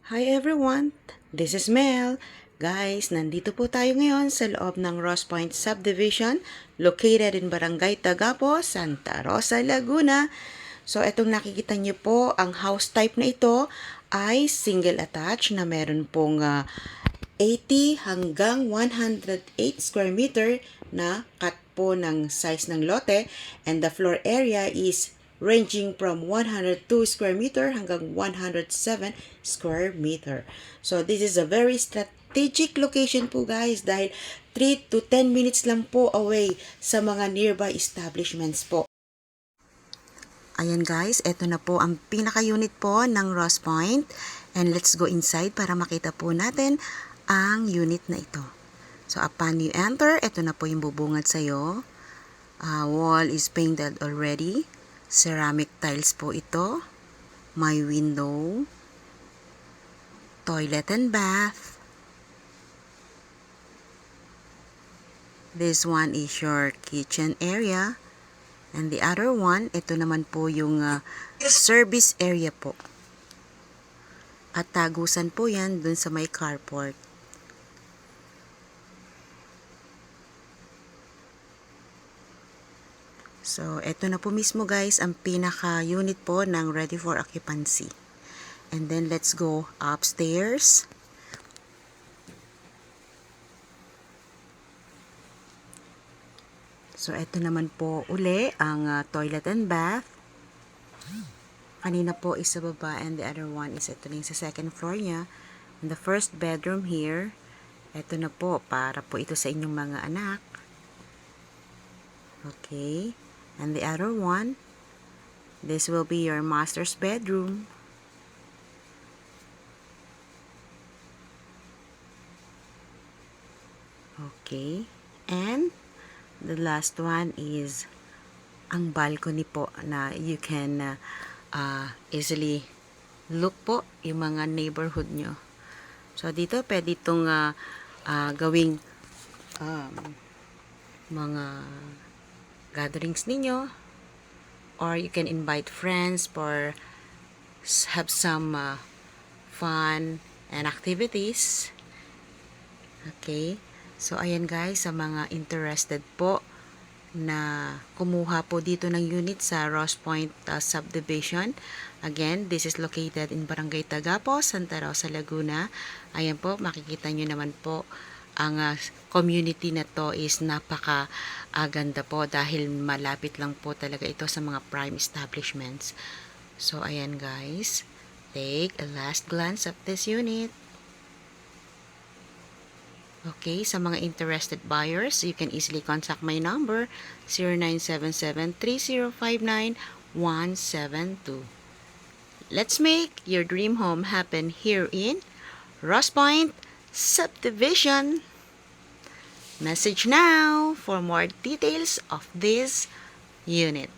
Hi everyone! This is Mel. Guys, nandito po tayo ngayon sa loob ng Ross Point Subdivision located in Barangay Tagapo, Santa Rosa, Laguna. So, itong nakikita niyo po, ang house type na ito ay single attached na meron pong 80 hanggang 108 square meter na cut po ng size ng lote, and the floor area is ranging from 102 square meter hanggang 107 square meter. So this is a very strategic location po guys dahil 3 to 10 minutes lang po away sa mga nearby establishments po. Ayan guys, ito na po ang pinaka-unit po ng Ross Point, and let's go inside para makita po natin ang unit na ito. So upon you enter, ito na po yung bubungad sa'yo. Wall is painted already. Ceramic tiles po ito. May window. Toilet and bath. This one is your kitchen area. And the other one, ito naman po yung service area po. At tagusan po yan dun sa may carport. So, ito na po mismo guys ang pinaka-unit po ng ready for occupancy. And then, let's go upstairs. So, ito naman po uli ang toilet and bath. Kanina po is sa baba and the other one is ito na sa second floor niya. And the first bedroom here, ito na po para po ito sa inyong mga anak. Okay. And the other one, this will be your master's bedroom. Okay. And the last one is ang balcony po na you can easily look po yung mga neighborhood nyo. So, dito pwede itong gawing mga gatherings ninyo, or you can invite friends for have some fun and activities. Okay, so ayan guys, sa mga interested po na kumuha po dito ng unit sa Ross Point Subdivision, again, this is located in Barangay Tagapo, Santa Rosa, Laguna. Ayan po, makikita nyo naman po ang community na to is napaka ganda po dahil malapit lang po talaga ito sa mga prime establishments. So ayan guys, take a last glance of this unit. Okay, sa mga interested buyers, you can easily contact my number 0977-3059-172. Let's make your dream home happen here in Ross Point Subdivision. Message now for more details of this unit.